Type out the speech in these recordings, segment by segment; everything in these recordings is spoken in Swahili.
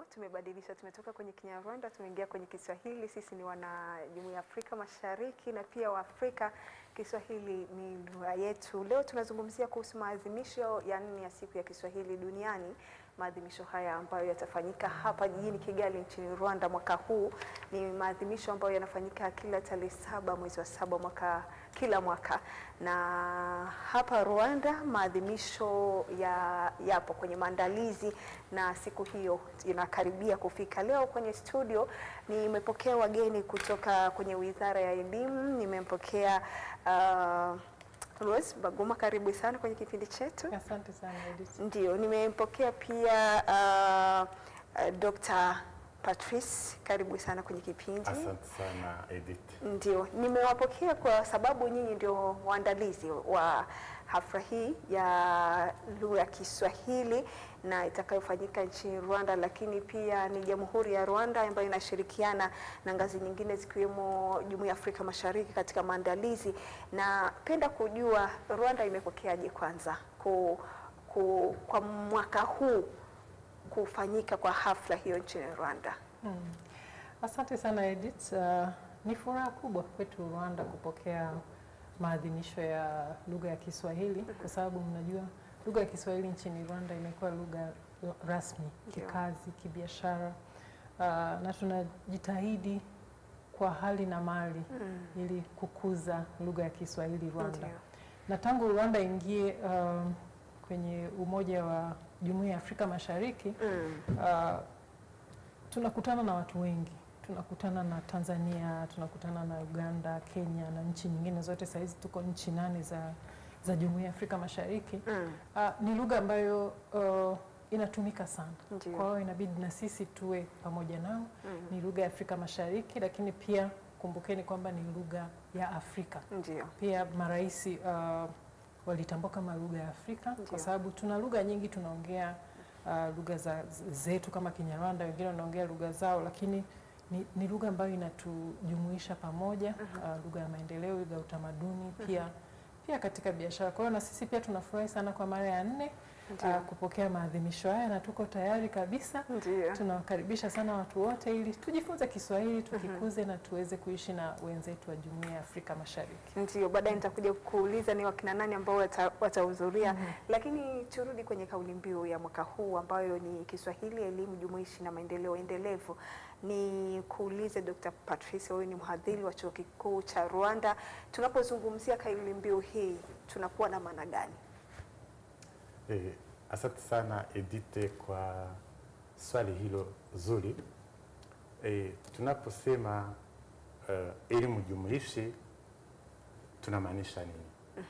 Tumebadilisha, tumetoka kwenye Kinyarwanda tumeingia kwenye Kiswahili. Sisi ni wana Jumuiya ya Afrika Mashariki na pia wa Afrika. Kiswahili ni lugha yetu. Leo tunazungumzia kuhusu maadhimisho ya 4 ya siku ya Kiswahili duniani. Maadhimisho haya ambayo yatafanyika hapa jijini Kigali nchini Rwanda mwaka huu ni maadhimisho ambayo yanafanyika kila tarehe 7 mwezi wa 7 kila mwaka. Na hapa Rwanda maadhimisho yapo kwenye maandalizi na siku hiyo inakaribia kufika. Leo kwenye studio nimepokea wageni kutoka kwenye Wizara ya Elimu. Nimempokea Rose Baguma, karibu sana kwenye kipindi chetu. Asante sana Edith. Ndio, nimempokea pia Dr. Patrice, karibu sana kwenye kipindi. Asante sana Edith. Ndio, nimewapokea kwa sababu nyinyi ndio waandalizi wa hafla hii ya lugha ya Kiswahili na itakayofanyika nchini Rwanda, lakini pia ni Jamhuri ya Rwanda ambayo inashirikiana na ngazi nyingine zikiwemo Jumuiya ya Afrika Mashariki katika maandalizi. Na penda kujua Rwanda imepokeaje kwanza kwa mwaka huu kufanyika kwa hafla hiyo nchini Rwanda. Asante sana Edith. Ni furaha kubwa kwetu Rwanda kupokea maadhimisho ya lugha ya Kiswahili kwa sababu mnajua lugha ya Kiswahili nchini Rwanda imekuwa lugha rasmi kikazi, kibiashara, na tunajitahidi kwa hali na mali ili kukuza lugha ya Kiswahili Rwanda. Na tangu Rwanda ingie kwenye Umoja wa Jumuiya ya Afrika Mashariki, tunakutana na watu wengi. Tunakutana na Tanzania, tunakutana na Uganda, Kenya na nchi nyingine zote. Sasa hizi tuko nchi 8 za Jumuiya ya Afrika Mashariki. Ni lugha ambayo inatumika sana. Kwa hiyo inabidi na sisi tuwe pamoja nao. Ni lugha ya Afrika Mashariki, lakini pia kumbukeni kwamba ni lugha ya Afrika. Pia maraisi walitambua kama lugha ya Afrika kwa sababu tuna lugha nyingi, tunaongea lugha zetu kama Kinyarwanda, wengine wanaongea lugha zao, lakini ni lugha ambayo inatujumuisha pamoja, lugha ya maendeleo, lugha ya utamaduni, pia katika biashara. Kwa hiyo na sisi pia tunafurahi sana kwa mara ya 4 kupokea maadhimisho haya na tuko tayari kabisa. Tunawakaribisha sana watu wote ili tujifunze Kiswahili, tukikuze na tuweze kuishi na wenzetu wa Jumuiya ya Afrika Mashariki. Ndio, baadaye nitakuja kuuliza ni wakina nani ambao watahudhuria. Lakini turudi kwenye kauli mbiu ya mwaka huu ambayo ni Kiswahili, elimu jumuishi na maendeleo endelevu. Ni kuulize Dr. Patrice, wewe ni mhadhiri wa Chuo Kikuu cha Rwanda. Tunapozungumzia kauli mbiu hii tunakuwa na maana gani? Asante sana Edith kwa swali hilo zuri. Tunaposema elimu jumuishi tunamaanisha nini?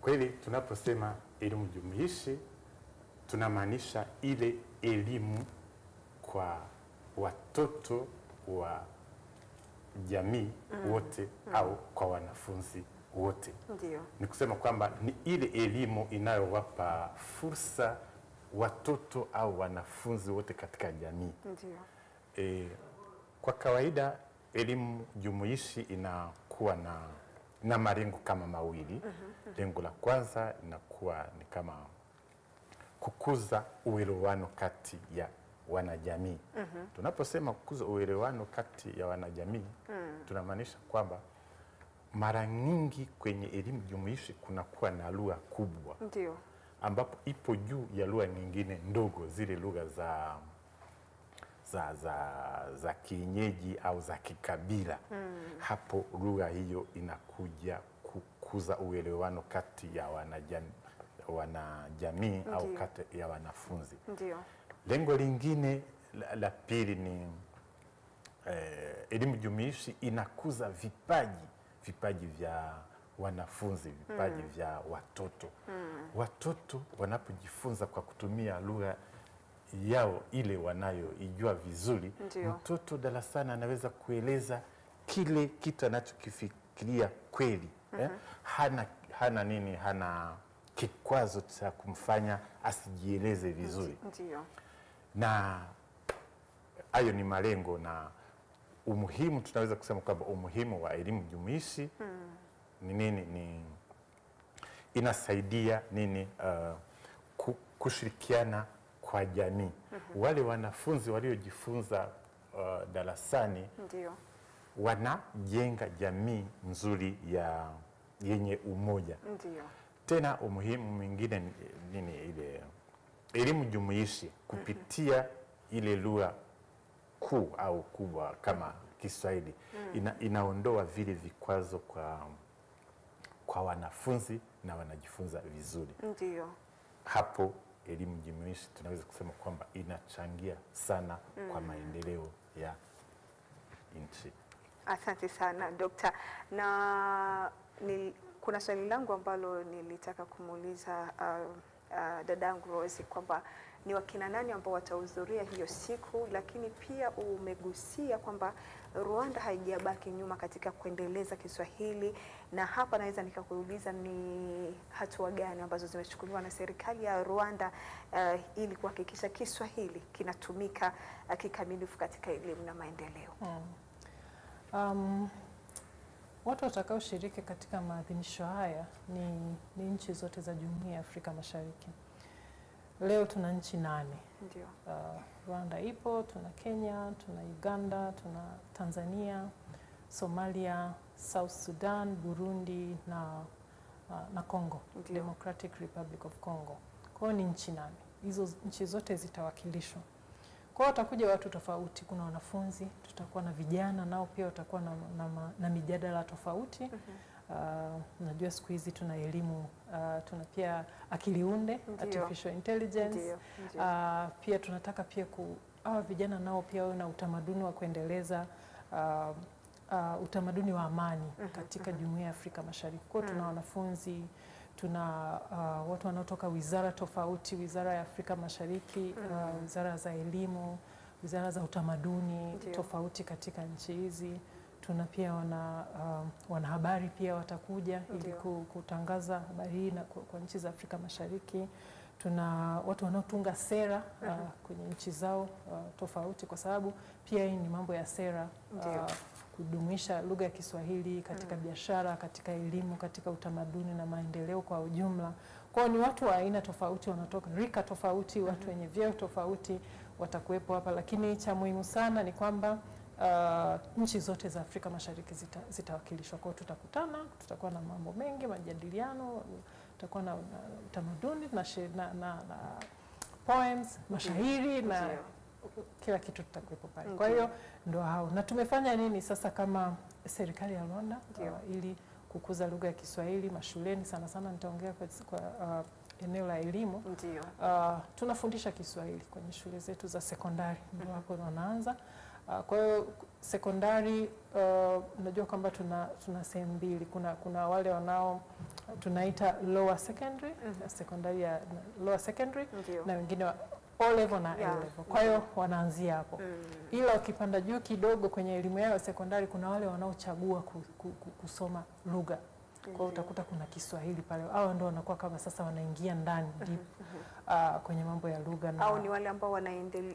Kweli tunaposema elimu jumuishi tunamaanisha ile elimu kwa watoto wa jamii wote au kwa wanafunzi wote. Ni kusema kwamba ni ile elimu inayowapa fursa watoto au wanafunzi wote katika jamii. Kwa kawaida elimu jumuishi inakuwa na malengo kama mawili. Lengo la kwanza inakuwa ni kama kukuza uelewano kati ya wanajamii. Tunaposema kukuza uelewano kati ya wanajamii, tunamaanisha kwamba mara nyingi kwenye elimu jumuishi kunakuwa na lugha kubwa ambapo ipo juu ya lugha nyingine ndogo, zile lugha za kienyeji au za kikabila. Hapo lugha hiyo inakuja kukuza uelewano kati ya wanajamii au kati ya wanafunzi. Lengo lingine la pili ni elimu jumuishi inakuza vipaji vya wanafunzi, vipaji vya watoto. Watoto wanapojifunza kwa kutumia lugha yao ile wanayoijua vizuri, mtoto darasani anaweza kueleza kile kitu anachokifikiria kweli. Hana kikwazo cha kumfanya asijieleze vizuri. Na hayo ni malengo na umuhimu. Tunaweza kusema kwamba umuhimu wa elimu jumuishi ni nini? Inasaidia kushirikiana kwa jamii. Wale wanafunzi waliojifunza darasani Ndio. wanajenga jamii nzuri yenye umoja. Ndio. Tena umuhimu mwingine nini, ile elimu jumuishi kupitia ile lugha kuu au kubwa kama Kiswahili inaondoa vile vikwazo kwa wanafunzi na wanajifunza vizuri. Ndio. Hapo elimu jumuishi tunaweza kusema kwamba inachangia sana kwa maendeleo ya nchi. Asante sana Dokta. Na kuna swali langu ambalo nilitaka kumuuliza dadangu Rose kwamba ni wakina nani ambao watahudhuria hiyo siku, lakini pia umegusia kwamba Rwanda haijabaki nyuma katika kuendeleza Kiswahili, na hapa naweza nikakuuliza ni hatua gani ambazo zimechukuliwa na serikali ya Rwanda ili kuhakikisha Kiswahili kinatumika kikamilifu katika elimu na maendeleo? Watu watakaoshiriki katika maadhimisho haya ni nchi zote za Jumuiya ya Afrika Mashariki. Leo tuna nchi 8. Ndio. Rwanda ipo, tuna Kenya, tuna Uganda, tuna Tanzania, Somalia, South Sudan, Burundi na Congo, Ndio. Democratic Republic of Congo. Kwa hiyo ni nchi 8. Hizo nchi zote zitawakilishwa. Kwa hiyo watakuja watu tofauti, kuna wanafunzi, tutakuwa na vijana nao pia watakuwa na mijadala tofauti. Najua siku hizi tuna elimu, tuna pia akili unde, artificial intelligence. Ndio. Pia tunataka pia hawa vijana nao pia wawe na utamaduni wa kuendeleza utamaduni wa amani katika Jumuiya ya Afrika Mashariki. Kwa hiyo tuna wanafunzi, tuna watu wanaotoka wizara tofauti, wizara ya Afrika Mashariki, wizara za elimu, wizara za utamaduni tofauti katika nchi hizi. Tuna pia wanahabari pia watakuja ili kutangaza habari hii kwa nchi za Afrika Mashariki. Tuna watu wanaotunga sera kwenye nchi zao tofauti, kwa sababu pia hii ni mambo ya sera, kudumisha lugha ya Kiswahili katika biashara, katika elimu, katika utamaduni na maendeleo kwa ujumla. Kwa hiyo ni watu wa aina tofauti, wanatoka rika tofauti, watu wenye vyeo tofauti watakuwepo hapa, lakini cha muhimu sana ni kwamba nchi zote za Afrika Mashariki zitawakilishwa. Kwa hiyo tutakutana, tutakuwa na mambo mengi, majadiliano, tutakuwa na utamaduni na poems, mashairi na kila kitu tutakuwepo pale. Kwa hiyo ndio hao. Na tumefanya nini sasa kama serikali ya Rwanda ili kukuza lugha ya Kiswahili mashuleni? Sana sana nitaongea kwa eneo la elimu. Ndio. Tunafundisha Kiswahili kwenye shule zetu za sekondari, ndio hapo wanaanza. Kwa hiyo sekondari, unajua kwamba tuna sehemu mbili. Kuna wale wanao tunaita lower secondary, sekondari ya lower secondary, na wengine O level na A level. Kwa hiyo wanaanzia hapo. Ila ukipanda juu kidogo kwenye elimu yao ya sekondari, kuna wale wanaochagua kusoma lugha. Kwa hiyo utakuta kuna Kiswahili pale. Hao ndio wanakuwa kama sasa wanaingia ndani deep kwenye mambo ya lugha. Au ni wale ambao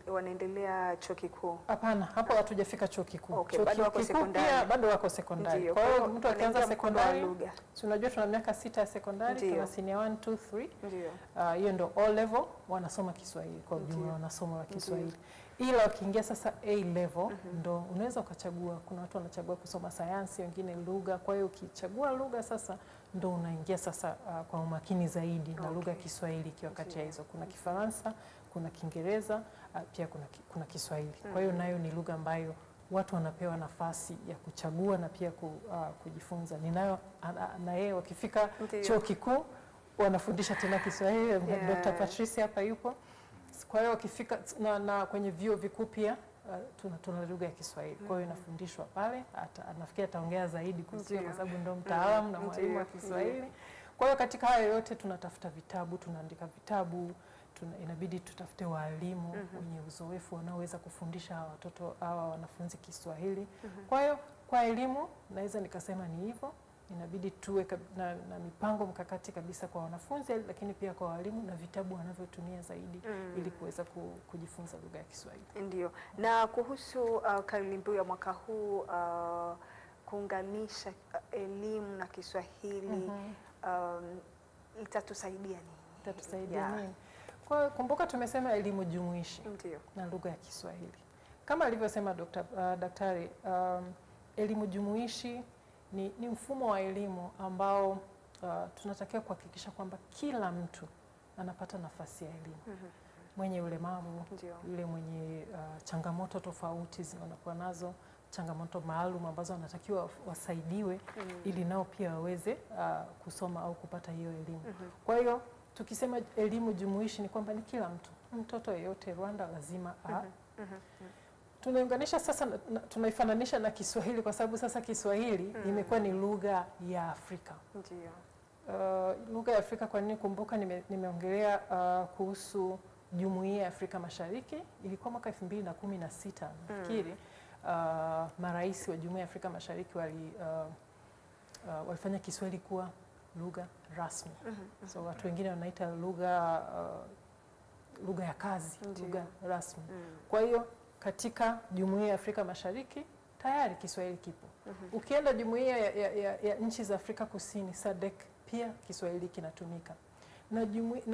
wanaendelea chuo kikuu? Hapana, hapo hatujafika chuo kikuu. Chuo bado wako sekondari. Pia bado wako sekondari. Kwa hiyo mtu akianza sekondari, si unajua tuna miaka 6 ya sekondari, tuna senior 1, 2, 3. Ndio. Hiyo ndio O level, wanasoma Kiswahili kwa ujumla, wanasoma wa Kiswahili. Ila ukiingia sasa A level, ndo unaweza ukachagua. Kuna watu wanachagua kusoma sayansi, wengine lugha. Kwa hiyo ukichagua lugha sasa ndo unaingia sasa kwa umakini zaidi na lugha ya Kiswahili ikiwa kati ya hizo. Kuna Kifaransa, kuna Kiingereza, pia kuna Kiswahili. Kwa hiyo nayo ni lugha ambayo watu wanapewa nafasi ya kuchagua na pia kujifunza. Ninayo na yeye wakifika chuo kikuu wanafundisha tena Kiswahili. Dr. Patricia hapa yupo. Kwa hiyo wakifika na kwenye vyuo vikuu pia tuna lugha ya Kiswahili. Kwa hiyo inafundishwa pale, nafikiri ataongea zaidi kuhusu kwa sababu ndio mtaalamu na mwalimu wa Kiswahili. Kwa hiyo katika haya yote tunatafuta vitabu, tunaandika vitabu, inabidi tutafute walimu wenye uzoefu wanaoweza kufundisha watoto hawa wanafunzi Kiswahili. Kwa hiyo kwa elimu naweza nikasema ni hivyo. Inabidi tuwe na mipango mkakati kabisa kwa wanafunzi, lakini pia kwa walimu na vitabu wanavyotumia zaidi ili kuweza kujifunza lugha ya Kiswahili. Ndio. Na kuhusu kauli mbiu ya mwaka huu, kuunganisha elimu na Kiswahili, itatusaidia nini? Itatusaidia nini? Kwa hiyo kumbuka tumesema elimu jumuishi Ndio. na lugha ya Kiswahili. Kama alivyosema daktari, elimu jumuishi ni mfumo wa elimu ambao tunatakiwa kuhakikisha kwamba kila mtu anapata nafasi ya elimu. Mwenye ulemavu, Ndio. yule mwenye changamoto tofauti zinazokuwa nazo, changamoto maalum ambazo wanatakiwa wasaidiwe ili nao pia waweze kusoma au kupata hiyo elimu. Kwa hiyo tukisema elimu jumuishi ni kwamba ni kila mtu, mtoto yeyote Rwanda lazima tunaunganisha sasa, tunaifananisha na Kiswahili kwa sababu sasa Kiswahili imekuwa ni lugha ya Afrika. Ndio. Lugha ya Afrika. Kwa nini? Kumbuka nimeongelea kuhusu Jumuiya ya Afrika Mashariki, ilikuwa mwaka 2016 nafikiri. Marais wa Jumuiya ya Afrika Mashariki walifanya Kiswahili kuwa lugha rasmi. So watu wengine wanaita lugha ya kazi, lugha rasmi. Kwa hiyo katika Jumuiya ya Afrika Mashariki tayari Kiswahili kipo. Ukienda Jumuiya ya nchi za Afrika Kusini SADC, pia Kiswahili kinatumika.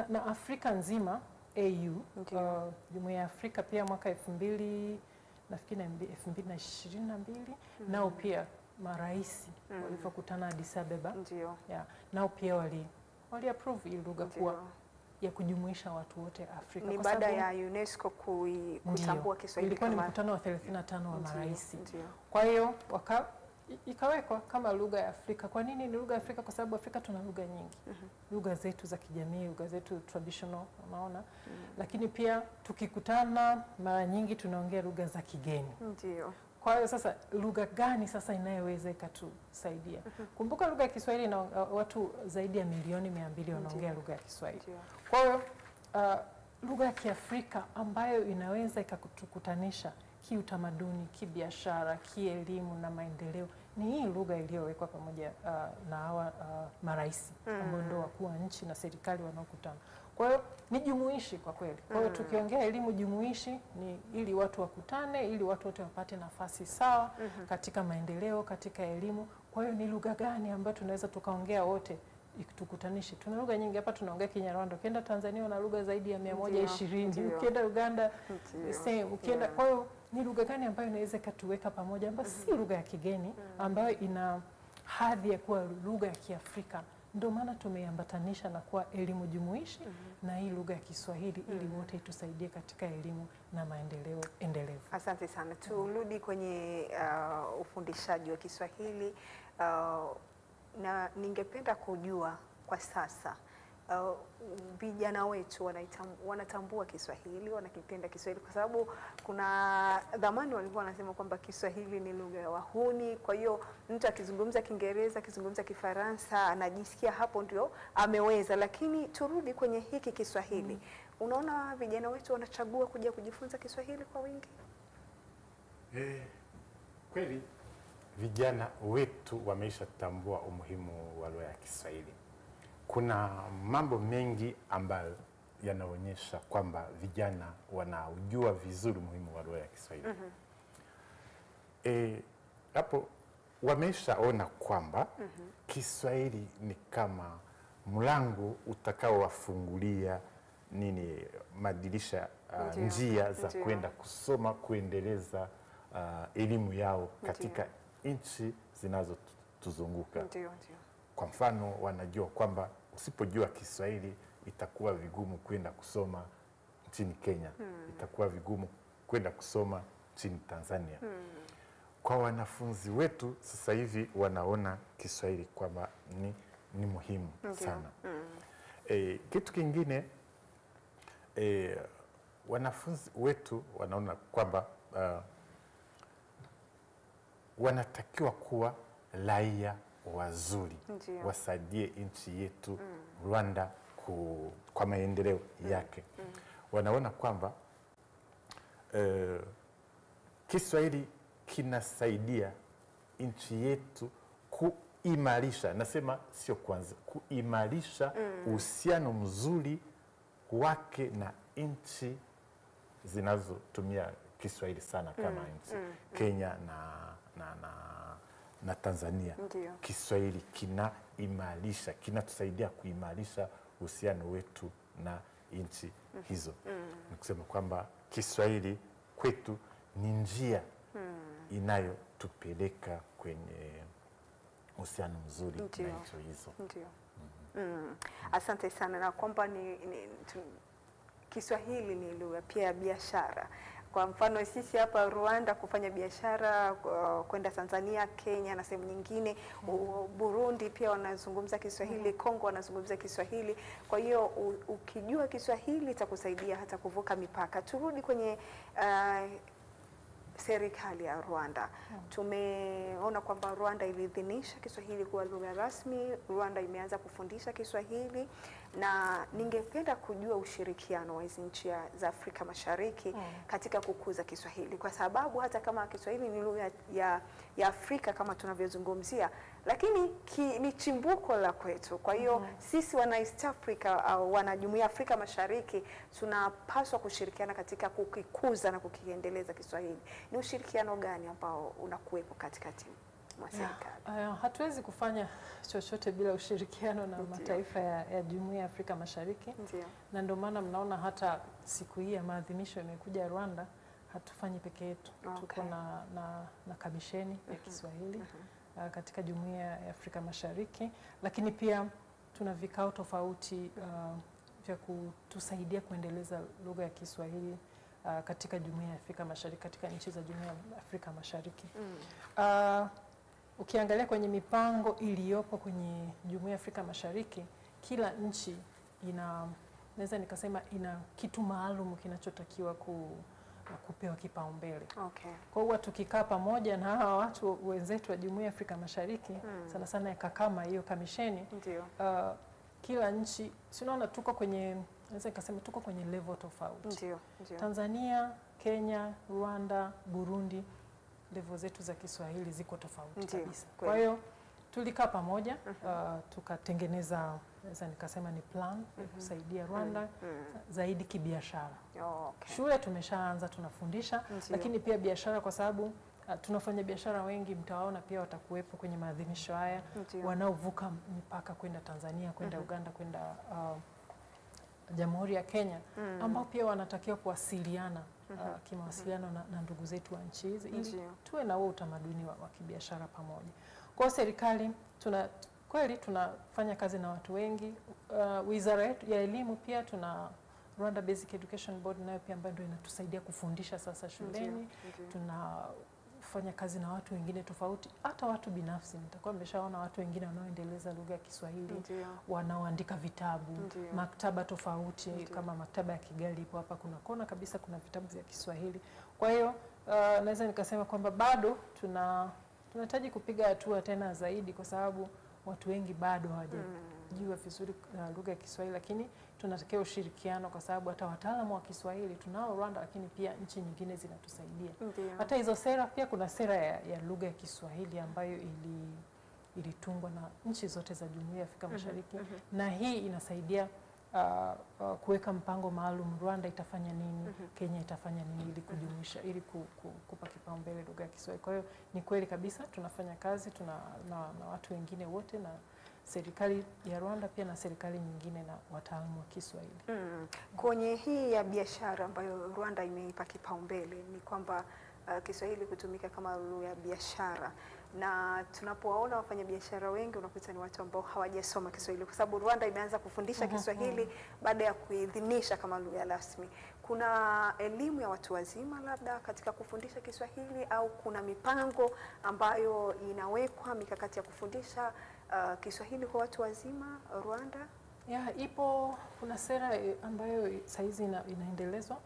Na Afrika nzima AU, Jumuiya ya Afrika pia mwaka 2022 nao pia marais walipokutana Addis Ababa, nao pia wali approve hii lugha kuwa ya kujumuisha watu wote Afrika. Ni baada ya UNESCO kutambua Kiswahili ilikuwa kama ni mkutano wa 35 wa marais. Kwa hiyo ikawekwa kama lugha ya Afrika. Kwa nini ni lugha ya Afrika? Kwa sababu Afrika tuna lugha nyingi. Lugha zetu za kijamii, lugha zetu traditional, unaona. Lakini pia tukikutana mara nyingi tunaongea lugha za kigeni. Ndio. Kwa hiyo sasa lugha gani sasa inayoweza ikatusaidia? Kumbuka lugha ya Kiswahili na watu zaidi ya milioni 200 wanaongea lugha ya Kiswahili. Kwa hiyo lugha ya Kiafrika ambayo inaweza ikatukutanisha kiutamaduni, kibiashara, kielimu na maendeleo ni hii lugha iliyowekwa pamoja na hawa marais ambao ndio wakuu wa nchi na serikali wanaokutana. Kwa hiyo ni jumuishi kwa kweli. Kwa hiyo tukiongea elimu jumuishi ni ili watu wakutane, ili watu wote wapate nafasi sawa katika maendeleo, katika elimu. Kwa hiyo ni lugha gani ambayo tunaweza tukaongea wote tukutanishi? Tuna lugha nyingi hapa, tunaongea Kinyarwanda. Ukienda Tanzania una lugha zaidi ya 120, ukienda Uganda same, ukienda. Kwa hiyo ni lugha gani ambayo inaweza katuweka pamoja, ambayo si lugha ya kigeni, ambayo ina hadhi ya kuwa lugha ya Kiafrika? Ndio maana tumeambatanisha na kuwa elimu jumuishi na hii lugha ya Kiswahili ili wote itusaidie katika elimu na maendeleo endelevu. Asante sana. Turudi kwenye ufundishaji wa Kiswahili na ningependa kujua kwa sasa vijana wetu wanatambua Kiswahili, wanakipenda Kiswahili, kwa sababu kuna dhamani walikuwa wanasema kwamba Kiswahili ni lugha ya wahuni. Kwa hiyo mtu akizungumza Kiingereza, akizungumza Kifaransa anajisikia hapo ndio ameweza. Lakini turudi kwenye hiki Kiswahili. Unaona vijana wetu wanachagua kuja kujifunza Kiswahili kwa wingi? Kweli vijana wetu wameishatambua umuhimu wa lugha ya Kiswahili. Kuna mambo mengi ambayo yanaonyesha kwamba vijana wanaujua vizuri umuhimu wa lugha ya Kiswahili. Hapo wameshaona kwamba Kiswahili ni kama mlango utakaowafungulia madirisha, njia za kwenda kusoma, kuendeleza elimu yao katika nchi zinazotuzunguka. Kwa mfano, wanajua kwamba usipojua Kiswahili itakuwa vigumu kwenda kusoma nchini Kenya, itakuwa vigumu kwenda kusoma nchini Tanzania. Kwa wanafunzi wetu sasa hivi wanaona Kiswahili kwamba ni muhimu sana. Kitu kingine, wanafunzi wetu wanaona kwamba wanatakiwa kuwa raia wazuri, wasaidie nchi yetu Rwanda kwa maendeleo yake. Wanaona kwamba Kiswahili kinasaidia nchi yetu kuimarisha, nasema sio kwanza, kuimarisha uhusiano mzuri wake na nchi zinazotumia Kiswahili sana kama nchi Kenya na Tanzania. Kiswahili kinatusaidia kuimarisha uhusiano wetu na nchi hizo. Ni kusema kwamba Kiswahili kwetu ni njia inayotupeleka kwenye uhusiano mzuri na nchi hizo. Ndio. Asante sana, na kwamba Kiswahili ni lugha pia ya biashara. Kwa mfano sisi hapa Rwanda kufanya biashara kwenda Tanzania, Kenya na sehemu nyingine, Burundi pia wanazungumza Kiswahili, Kongo wanazungumza Kiswahili. Kwa hiyo ukijua Kiswahili itakusaidia hata kuvuka mipaka. Turudi kwenye serikali ya Rwanda. Tumeona kwamba Rwanda iliidhinisha Kiswahili kuwa lugha rasmi. Rwanda imeanza kufundisha Kiswahili, na ningependa kujua ushirikiano wa hizi nchi za Afrika Mashariki katika kukuza Kiswahili, kwa sababu hata kama Kiswahili ni lugha ya Afrika kama tunavyozungumzia, lakini ni chimbuko la kwetu. Kwa hiyo sisi wana East Africa au wana Jumuiya ya Afrika Mashariki tunapaswa kushirikiana katika kukikuza na kukiendeleza Kiswahili. Ni ushirikiano gani ambao unakuwepo katikati mwa serikali? Hatuwezi kufanya chochote bila ushirikiano na mataifa ya Jumuiya ya Afrika Mashariki. Na ndio maana mnaona hata siku hii ya maadhimisho imekuja Rwanda, hatufanyi peke yetu. Tuko na kamisheni ya Kiswahili katika Jumuiya ya Afrika Mashariki, lakini pia tuna vikao tofauti vya kutusaidia kuendeleza lugha ya Kiswahili katika Jumuiya ya Afrika Mashariki, katika nchi za Jumuiya ya Afrika Mashariki. Ukiangalia kwenye mipango iliyopo kwenye Jumuiya ya Afrika Mashariki, kila nchi naweza nikasema ina kitu maalum kinachotakiwa kupewa kipaumbele. Kwa hiyo tukikaa pamoja na hawa watu wenzetu wa Jumuiya ya Afrika Mashariki, sana sana kama hiyo kamisheni, kila nchi tunaona tuko kwenye, naweza nikasema tuko kwenye level tofauti. Tanzania, Kenya, Rwanda, Burundi, level zetu za Kiswahili ziko tofauti kabisa. Kwa hiyo tulikaa pamoja, tukatengeneza, naweza nikasema ni plan ya kusaidia Rwanda zaidi kibiashara. Shule tumeshaanza tunafundisha, lakini pia biashara, kwa sababu tunafanya biashara wengi, mtawaona pia watakuwepo kwenye maadhimisho haya, wanaovuka mipaka kwenda Tanzania, kwenda Uganda, kwenda Jamhuri ya Kenya, ambao pia wanatakiwa kuwasiliana kimawasiliano na ndugu zetu wa nchi hizi, ili tuwe na huo utamaduni wa kibiashara pamoja. Kwa serikali kweli tunafanya kazi na watu wengi. Wizara yetu ya elimu pia tuna Rwanda Basic Education Board, nayo pia ambayo ndio inatusaidia kufundisha sasa shuleni. Tunafanya kazi na watu wengine tofauti, hata watu binafsi. Nitakuwa nimeshaona watu wengine wanaoendeleza lugha ya Kiswahili, wanaoandika vitabu, maktaba tofauti, kama maktaba ya Kigali ipo hapa, kuna kona kabisa kuna vitabu vya Kiswahili. Kwa hiyo naweza nikasema kwamba bado tunahitaji kupiga hatua tena zaidi, kwa sababu watu wengi bado hawajajua vizuri lugha ya Kiswahili, lakini tunatakiwa ushirikiano, kwa sababu hata wataalamu wa Kiswahili tunao Rwanda, lakini pia nchi nyingine zinatusaidia. Hata hizo sera, pia kuna sera ya lugha ya Kiswahili ambayo ilitungwa na nchi zote za Jumuiya ya Afrika Mashariki, na hii inasaidia kuweka mpango maalum, Rwanda itafanya nini, Kenya itafanya nini, ili kujumuisha, ili kupa kipaumbele lugha ya Kiswahili. Kwa hiyo ni kweli kabisa tunafanya kazi na watu wengine wote, na serikali ya Rwanda pia na serikali nyingine na wataalamu wa Kiswahili. Kwenye hii ya biashara ambayo Rwanda imeipa kipaumbele, ni kwamba Kiswahili kutumika kama lugha ya biashara, na tunapowaona wafanyabiashara wengi unakuta ni watu ambao hawajasoma Kiswahili, kwa sababu Rwanda imeanza kufundisha Kiswahili baada ya kuidhinisha kama lugha rasmi. Kuna elimu ya watu wazima labda katika kufundisha Kiswahili, au kuna mipango ambayo inawekwa mikakati ya kufundisha Kiswahili kwa watu wazima Rwanda? Ipo, kuna sera ambayo saizi inaendelezwa,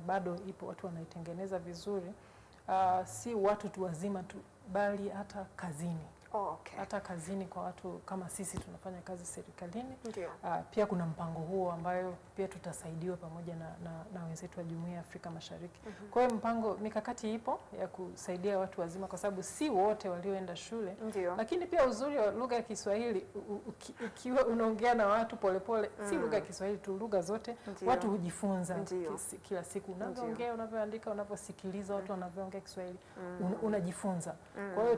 bado ipo, watu wanaitengeneza vizuri. Si watu tu wazima tu, bali hata kazini. Hata kazini kwa watu kama sisi tunafanya kazi serikalini. Pia kuna mpango huo ambayo pia tutasaidiwa pamoja na wenzetu wa Jumuiya ya Afrika Mashariki. Kwa hiyo mikakati ipo ya kusaidia watu wazima, kwa sababu si wote walioenda shule. Lakini pia uzuri wa lugha ya Kiswahili, ukiwa unaongea na watu polepole, si lugha ya Kiswahili tu, lugha zote watu hujifunza kila siku. Unavyoongea, unavyoandika, unavyosikiliza watu wanavyoongea Kiswahili, unajifunza. Kwa hiyo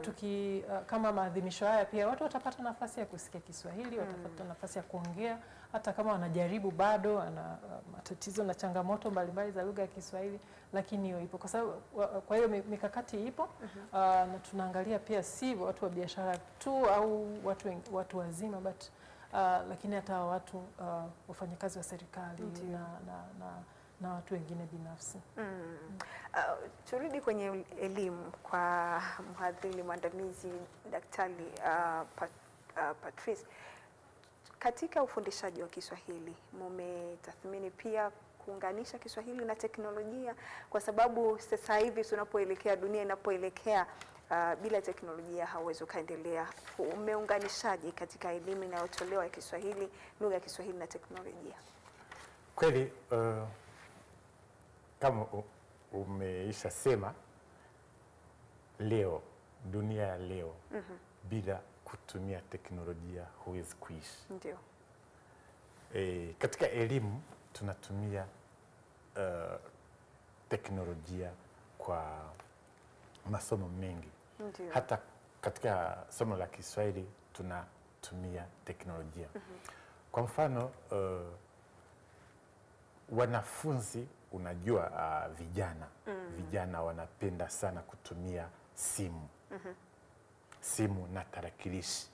kama maadhimisho haya pia watu watapata nafasi ya kusikia Kiswahili, watapata nafasi ya kuongea, hata kama wanajaribu bado ana matatizo na changamoto mbalimbali za lugha ya Kiswahili, lakini hiyo ipo. Kwa hiyo mikakati ipo, na tunaangalia pia si watu wa biashara tu au watu wazima, but lakini hata watu wafanyakazi wa serikali na watu wengine binafsi. Turudi kwenye elimu kwa mhadhiri mwandamizi Daktari Patrice. Katika ufundishaji wa Kiswahili mmetathmini pia kuunganisha Kiswahili na teknolojia, kwa sababu sasa hivi tunapoelekea, dunia inapoelekea, bila teknolojia hauwezi ukaendelea. Umeunganishaje katika elimu inayotolewa ya Kiswahili, lugha ya Kiswahili na teknolojia? Kweli kama umeisha sema, leo dunia ya leo bila kutumia teknolojia huwezi kuishi. Ndio. Katika elimu tunatumia teknolojia kwa masomo mengi. Ndio. Hata katika somo la Kiswahili tunatumia teknolojia. Kwa mfano wanafunzi, unajua vijana wanapenda sana kutumia simu. Simu na tarakilishi.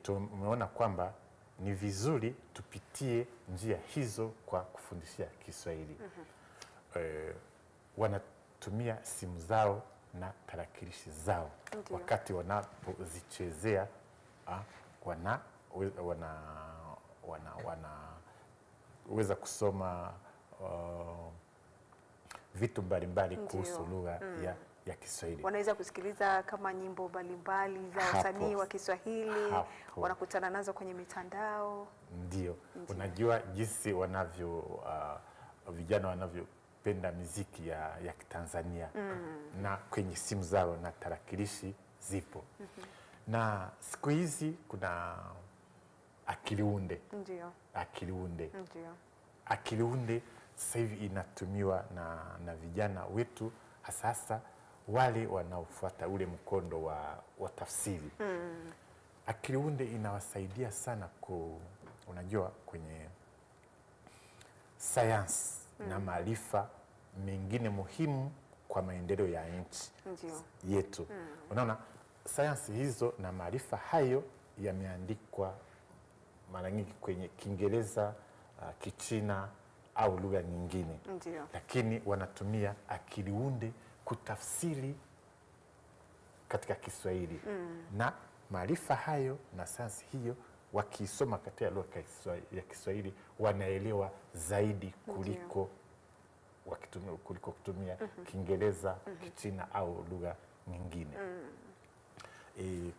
Tumeona kwamba ni vizuri tupitie njia hizo kwa kufundishia Kiswahili. Wanatumia simu zao na tarakilishi zao. Ndiyo. Wakati wanapozichezea wanaweza kusoma vitu mbalimbali kuhusu lugha ya Kiswahili. Wanaweza kusikiliza kama nyimbo mbalimbali za wasanii wa Kiswahili, wanakutana nazo kwenye mitandao. Ndio. Unajua jinsi vijana wanavyopenda muziki ya Kitanzania, na kwenye simu zao na tarakilishi zipo. Na siku hizi kuna akiliunde. Ndio. Akiliunde sasa hivi inatumiwa na vijana wetu, hasa wale wanaofuata ule mkondo wa tafsiri. Akiliunde inawasaidia sana unajua kwenye sayansi na maarifa mengine muhimu kwa maendeleo ya nchi yetu. Unaona, sayansi hizo na maarifa hayo yameandikwa mara nyingi kwenye Kiingereza, Kichina au lugha nyingine. Ndio. Lakini wanatumia akiliunde kutafsiri katika Kiswahili. Na maarifa hayo na sayansi hiyo wakisoma katika lugha ya Kiswahili wanaelewa zaidi kuliko kutumia Kiingereza, Kichina au lugha nyingine.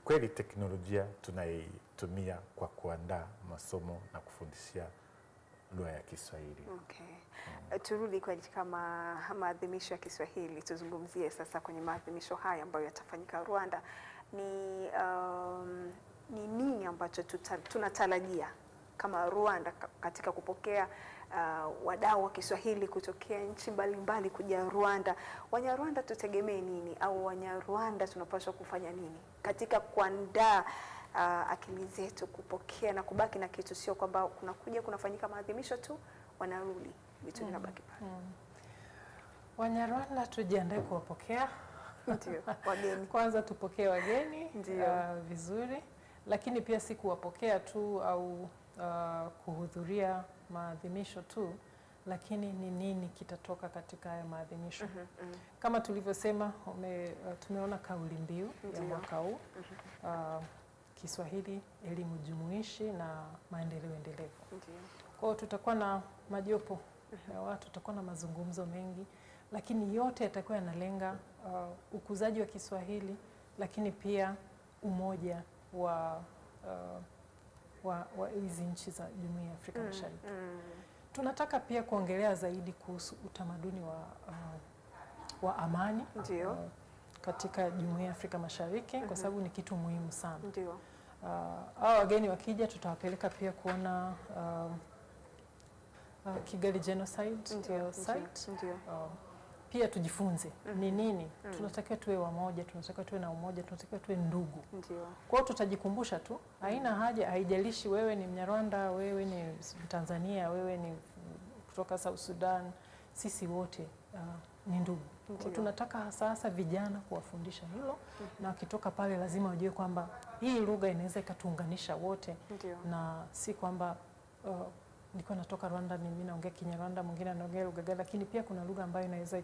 Kweli teknolojia tunaitumia kwa kuandaa masomo na kufundishia lugha ya Kiswahili. Okay. Turudi katika maadhimisho ya Kiswahili, tuzungumzie sasa kwenye maadhimisho haya ambayo yatafanyika Rwanda. Ni nini ambacho tunatarajia kama Rwanda katika kupokea wadau wa Kiswahili kutokea nchi mbalimbali kuja Rwanda? Wanyarwanda tutegemee nini, au Wanyarwanda tunapaswa kufanya nini katika kuandaa akili zetu kupokea na kubaki na kitu, sio kwamba kunafanyika maadhimisho tu wanarudi vitu vinabaki pale. Wanyarwanda tujiandae kuwapokea. Ndio. Wageni Kwanza tupokee wageni vizuri, lakini pia si kuwapokea tu au kuhudhuria maadhimisho tu, lakini ni nini kitatoka katika haya maadhimisho. Kama tulivyosema, tumeona kauli mbiu ya mwaka huu, Kiswahili, elimu jumuishi na maendeleo endelevu. Kwa hiyo tutakuwa na majopo ya watu, tutakuwa na mazungumzo mengi, lakini yote yatakuwa yanalenga ukuzaji wa Kiswahili, lakini pia umoja wa hizi nchi za Jumuiya ya Afrika Mashariki. Tunataka pia kuongelea zaidi kuhusu utamaduni wa amani katika Jumuiya ya Afrika Mashariki, kwa sababu ni kitu muhimu sana. Ndio. Hao wageni wakija tutawapeleka pia kuona Kigali Genocide Site. pia tujifunze ni nini tunatakiwa tuwe wamoja, tunatakiwa tuwe na umoja, tunatakiwa tuwe ndugu. Ndio. Kwa hiyo tutajikumbusha tu, haina haja, haijalishi wewe ni Mnyarwanda, wewe ni Tanzania, wewe ni kutoka South Sudan, sisi wote ni ndugu. Kwa tunataka hasa vijana kuwafundisha hilo, na wakitoka pale lazima wajue kwamba hii lugha inaweza ikatuunganisha wote. Ndio. Na si kwamba nilikuwa natoka Rwanda, mimi naongea Kinyarwanda, mwingine anaongea lugha gani, lakini pia kuna lugha ambayo inaweza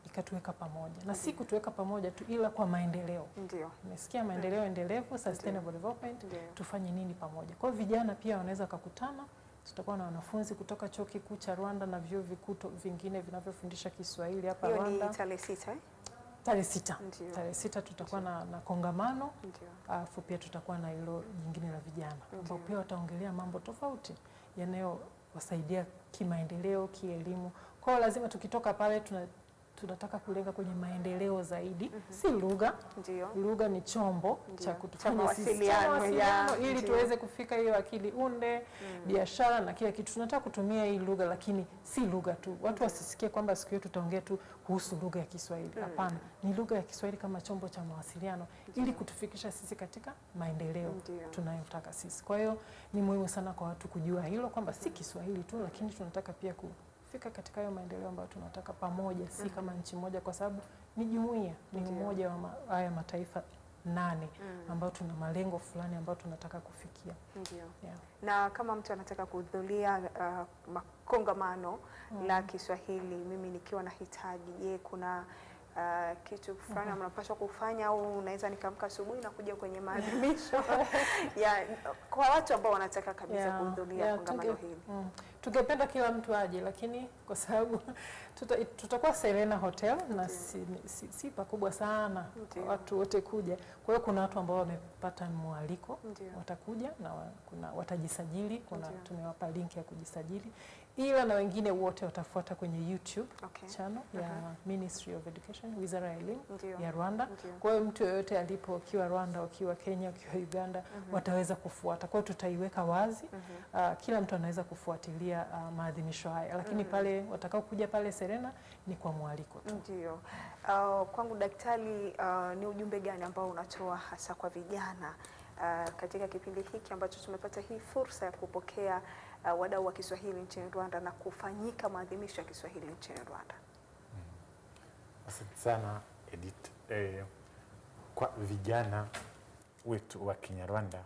ikatuweka pamoja, na si kutuweka pamoja tu, ila kwa maendeleo. Ndio. Umesikia, maendeleo endelevu, sustainable development, tufanye nini pamoja. Kwa hiyo vijana pia wanaweza kukutana. Tutakuwa na wanafunzi kutoka Chuo Kikuu cha Rwanda na vyuo vikuu vingine vinavyofundisha Kiswahili hapa Rwanda. Hiyo ni tarehe 6 Tarehe 6. Tarehe 6 tutakuwa na kongamano. Alafu pia tutakuwa na hilo jingine la vijana ambao pia wataongelea mambo tofauti yanayowasaidia kimaendeleo, kielimu. Kwa hiyo lazima tukitoka pale tunataka kulenga kwenye maendeleo zaidi, si lugha. Lugha ni chombo cha kutufanya sisi mawasiliano ili tuweze kufika hiyo akili unde, biashara na kila kitu. Tunataka kutumia hii lugha, lakini si lugha tu. Watu wasisikie kwamba siku hiyo tutaongea tu kuhusu lugha ya Kiswahili. Hapana, ni lugha ya Kiswahili kama chombo cha mawasiliano ili kutufikisha sisi katika maendeleo tunayotaka sisi. Kwa hiyo ni muhimu sana kwa watu kujua hilo kwamba si Kiswahili tu, lakini tunataka pia kufika katika hayo maendeleo ambayo tunataka pamoja, si kama nchi moja, kwa sababu ni jumuiya, ni umoja wa haya mataifa 8 ambao tuna malengo fulani ambayo tunataka kufikia. Ndio. Na kama mtu anataka kuhudhuria kongamano la Kiswahili, mimi nikiwa na hitaji, je, kuna kitu fulani mnapaswa kufanya, au unaweza nikamka asubuhi na kuja kwenye maadhimisho kwa watu ambao wanataka kabisa kuhudhuria kongamano hili? Tungependa kila mtu aje, lakini kwa sababu tutakuwa Serena Hotel na si pakubwa sana watu wote kuja. Kwa hiyo kuna watu ambao wamepata mwaliko watakuja na watajisajili, tumewapa link ya kujisajili, ila na wengine wote watafuata kwenye YouTube channel ya Ministry of Education, Wizara ya Elimu ya Rwanda. Kwa hiyo mtu yeyote alipo, ukiwa Rwanda, ukiwa Kenya, ukiwa Uganda, wataweza kufuata. Kwa hiyo tutaiweka wazi, kila mtu anaweza kufuatilia maadhimisho haya, lakini pale watakao kuja pale Serena ni kwa mwaliko tu. Ndio. Kwangu daktari, ni ujumbe gani ambao unatoa hasa kwa vijana katika kipindi hiki ambacho tumepata hii fursa ya kupokea wadau wa Kiswahili nchini Rwanda na kufanyika maadhimisho ya Kiswahili nchini Rwanda? Asante sana Edith. Kwa vijana wetu wa Kinyarwanda,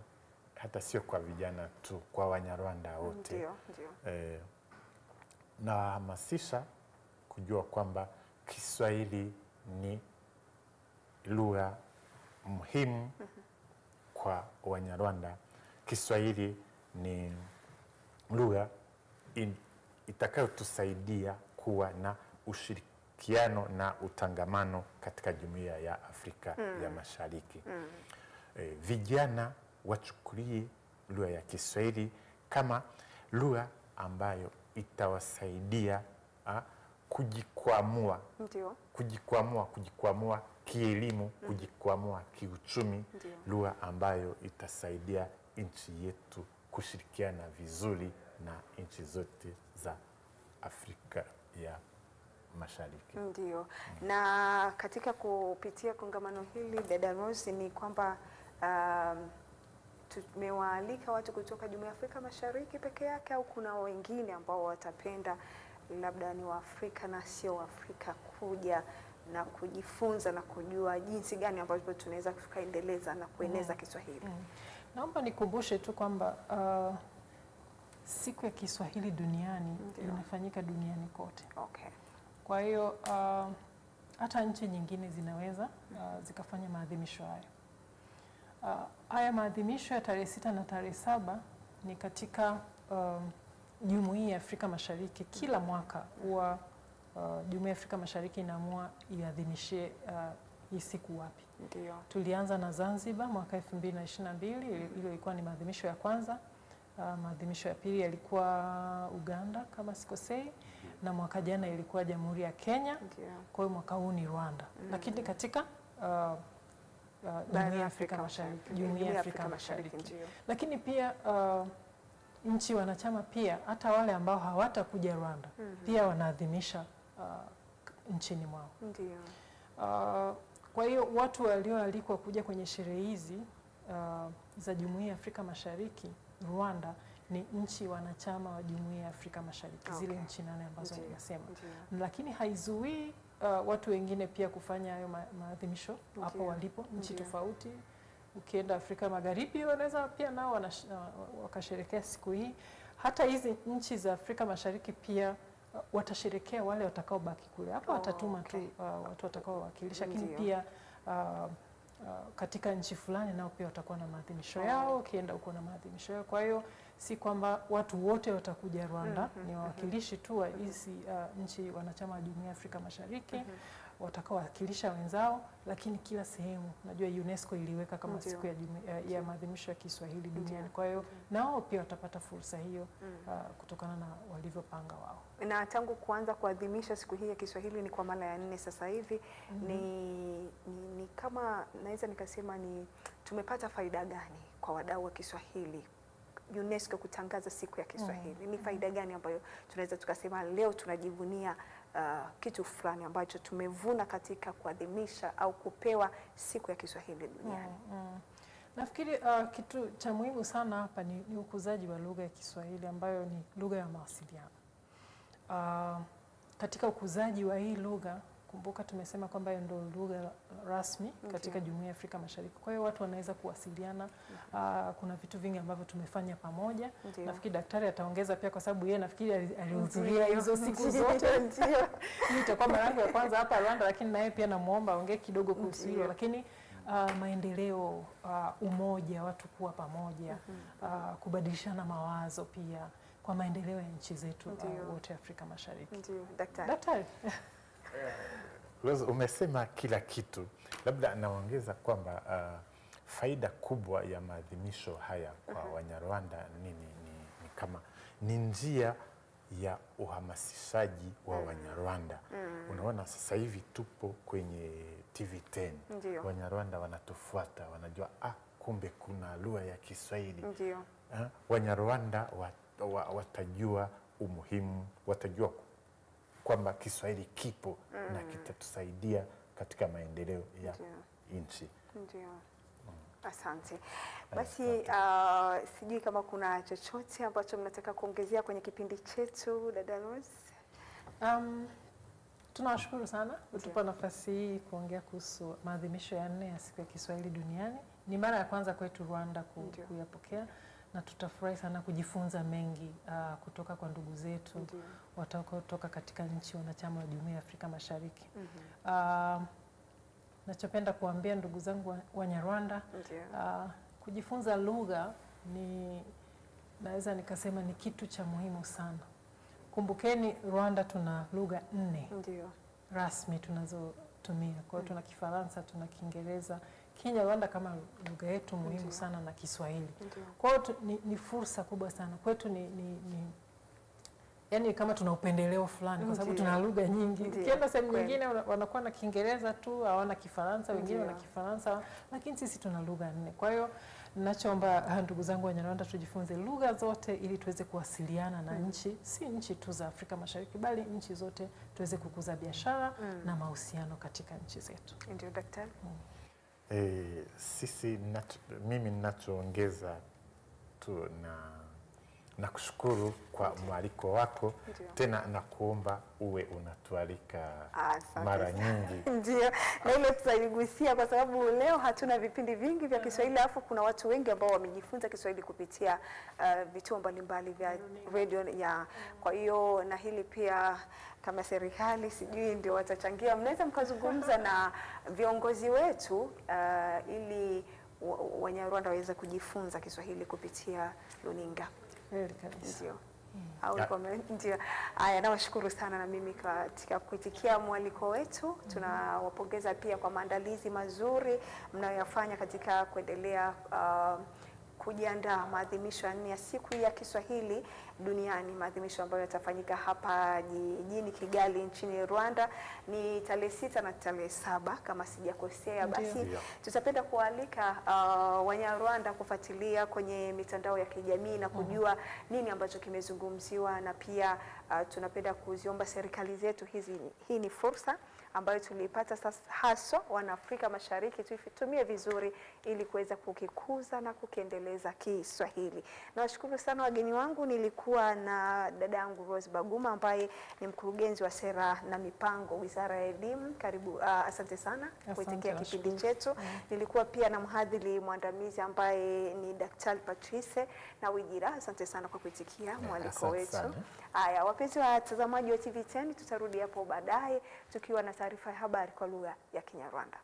hata sio kwa vijana tu, kwa Wanyarwanda wote, nawahamasisha kujua kwamba Kiswahili ni lugha muhimu kwa Wanyarwanda. Kiswahili ni lugha itakayotusaidia kuwa na ushirikiano na utangamano katika Jumuiya ya Afrika ya Mashariki. Vijana wachukulie lugha ya Kiswahili kama lugha ambayo itawasaidia kujikwamua kielimu, kujikwamua kiuchumi, lugha ambayo itasaidia nchi yetu kushirikiana vizuri na nchi zote za Afrika ya Mashariki. Ndio. Na katika kupitia kongamano hili, dada Rose, ni kwamba tumewaalika watu kutoka Jumuiya ya Afrika Mashariki peke yake, au kuna wengine ambao watapenda labda ni Waafrika na sio Waafrika kuja na kujifunza na kujua jinsi gani ambavyo tunaweza tukaendeleza na kueneza Kiswahili? Naomba nikumbushe tu kwamba siku ya Kiswahili duniani inafanyika duniani kote. Kwa hiyo hata nchi nyingine zinaweza zikafanya maadhimisho haya. Haya maadhimisho ya tarehe 6 na tarehe 7 ni katika Jumuiya ya Afrika Mashariki. Kila mwaka huwa Jumuiya ya Afrika Mashariki inaamua iadhimishe hii siku wapi. Tulianza na Zanzibar mwaka 2022, ile ilikuwa ni maadhimisho ya kwanza. Maadhimisho ya pili yalikuwa Uganda kama sikosei, na mwaka jana ilikuwa Jamhuri ya Kenya. Kwa hiyo mwaka huu ni Rwanda. Lakini katika Jumuiya ya Afrika Mashariki, Jumuiya ya Afrika Mashariki. Lakini pia nchi wanachama pia, hata wale ambao hawatakuja Rwanda pia wanaadhimisha nchini mwao. Ndio. Kwa hiyo watu walioalikwa kuja kwenye sherehe hizi za Jumuiya ya Afrika Mashariki, Rwanda ni nchi wanachama wa Jumuiya ya Afrika Mashariki, zile nchi 8 ambazo nimesema. Lakini haizuii watu wengine pia kufanya hayo maadhimisho hapo walipo, nchi tofauti. Ukienda Afrika Magharibi wanaweza pia nao wakasherekea siku hii. Hata hizi nchi za Afrika Mashariki pia watasherekea, wale watakaobaki kule hapo watatuma tu watu watakaowakilisha, lakini pia katika nchi fulani nao pia watakuwa na maadhimisho yao, ukienda uko na maadhimisho yao. Kwa hiyo si kwamba watu wote watakuja Rwanda, ni wawakilishi tu wa hizi nchi wanachama wa Jumuiya ya Afrika Mashariki watakaowakilisha wenzao, lakini kila sehemu, najua UNESCO iliweka kama siku ya maadhimisho ya Kiswahili duniani. Kwa hiyo nao pia watapata fursa hiyo kutokana na walivyopanga wao. Na tangu kuanza kuadhimisha siku hii ya Kiswahili ni kwa mara ya 4 sasa hivi, ni kama naweza nikasema ni tumepata faida gani kwa wadau wa Kiswahili UNESCO kutangaza siku ya Kiswahili? Ni faida gani ambayo tunaweza tukasema leo tunajivunia kitu fulani ambacho tumevuna katika kuadhimisha au kupewa siku ya Kiswahili duniani? Nafikiri kitu cha muhimu sana hapa ni ukuzaji wa lugha ya Kiswahili ambayo ni lugha ya mawasiliano. Katika ukuzaji wa hii lugha, kumbuka tumesema kwamba hiyo ndio lugha rasmi katika Jumuiya ya Afrika Mashariki. Kwa hiyo watu wanaweza kuwasiliana. Kuna vitu vingi ambavyo tumefanya pamoja. Nafikiri daktari ataongeza pia, kwa sababu yeye nafikiri alihudhuria hizo siku zote. Hii itakuwa mara yangu ya kwanza hapa Rwanda, lakini naye pia namuomba aongee kidogo kuhusu hilo. Lakini maendeleo, umoja, watu kuwa pamoja, kubadilishana mawazo pia kwa maendeleo ya nchi zetu wote Afrika Mashariki. Ndio, daktari. Daktari. Umesema kila kitu. Labda naongeza kwamba faida kubwa ya maadhimisho haya kwa Wanyarwanda ni kama ni njia ya uhamasishaji wa Wanyarwanda. Unaona sasa hivi tupo kwenye TV10. Wanyarwanda wanatufuata, wanajua kumbe kuna lugha ya Kiswahili. Wanyarwanda watajua umuhimu, watajua kwamba Kiswahili kipo na kitatusaidia katika maendeleo ya nchi. Ndio. Asante. Basi sijui kama kuna chochote ambacho mnataka kuongezea kwenye kipindi chetu, dada Rose? Tunawashukuru sana kutupa nafasi hii kuongea kuhusu maadhimisho ya 4 ya siku ya Kiswahili duniani. Ni mara ya kwanza kwetu Rwanda kuyapokea, na tutafurahi sana kujifunza mengi kutoka kwa ndugu zetu watakaotoka katika nchi wanachama wa Jumuiya ya Afrika Mashariki. Nachopenda kuambia ndugu zangu Wanyarwanda, kujifunza lugha naweza nikasema ni kitu cha muhimu sana. Kumbukeni Rwanda tuna lugha 4 rasmi tunazotumia. Kwa hiyo tuna Kifaransa, tuna Kiingereza, Kinyarwanda kama lugha yetu muhimu sana, na Kiswahili. Kwa hiyo ni fursa kubwa sana kwetu, yani kama tuna upendeleo fulani kwa sababu tuna lugha nyingi. Ukienda sehemu nyingine wanakuwa na Kiingereza tu, hawana Kifaransa, wengine wana Kifaransa, lakini sisi tuna lugha 4. Kwa hiyo ninachoomba ndugu zangu Wanyarwanda, tujifunze lugha zote ili tuweze kuwasiliana na si nchi tu za Afrika Mashariki, bali nchi zote, tuweze kukuza biashara na mahusiano katika nchi zetu. Ndio, daktari. Mimi ninachoongeza tu na kushukuru kwa mwaliko wako. Tena na kuomba uwe unatualika mara nyingi. Ndio, na ile tutaigusia kwa sababu leo hatuna vipindi vingi vya Kiswahili, alafu kuna watu wengi ambao wamejifunza Kiswahili kupitia vituo mbalimbali vya radio kwa hiyo na hili pia kama serikali sijui ndio watachangia, mnaweza mkazungumza na viongozi wetu ili Wanyarwanda waweze kujifunza Kiswahili kupitia runinga. Ndio. Ndio. Haya, nawashukuru sana na mimi katika kuitikia mwaliko wetu. Tunawapongeza pia kwa maandalizi mazuri mnayoyafanya katika kuendelea kujiandaa maadhimisho ya 4 ya siku ya Kiswahili duniani, maadhimisho ambayo yatafanyika hapa jijini Kigali nchini Rwanda ni tarehe 6 na tarehe 7 kama sijakosea. Basi tutapenda kualika Wanyarwanda kufuatilia kwenye mitandao ya kijamii na kujua nini ambacho kimezungumziwa, na pia tunapenda kuziomba serikali zetu hii ni fursa ambayo tulipata sasa, haswa wana Afrika Mashariki, tuitumie vizuri ili kuweza kukikuza na kukiendeleza Kiswahili. Nawashukuru sana wageni wangu. Nilikuwa na dada yangu Rose Baguma ambaye ni mkurugenzi wa sera na mipango Wizara ya Elimu. Karibu, asante sana kuitikia kipindi chetu. Nilikuwa pia na mhadhiri mwandamizi ambaye ni Daktari Patrice na Wijira. Asante sana kwa kuitikia mwaliko wetu. Haya, wapenzi watazamaji wa TV10, tutarudi hapo baadaye tukiwa na taarifa ya habari kwa lugha ya Kinyarwanda.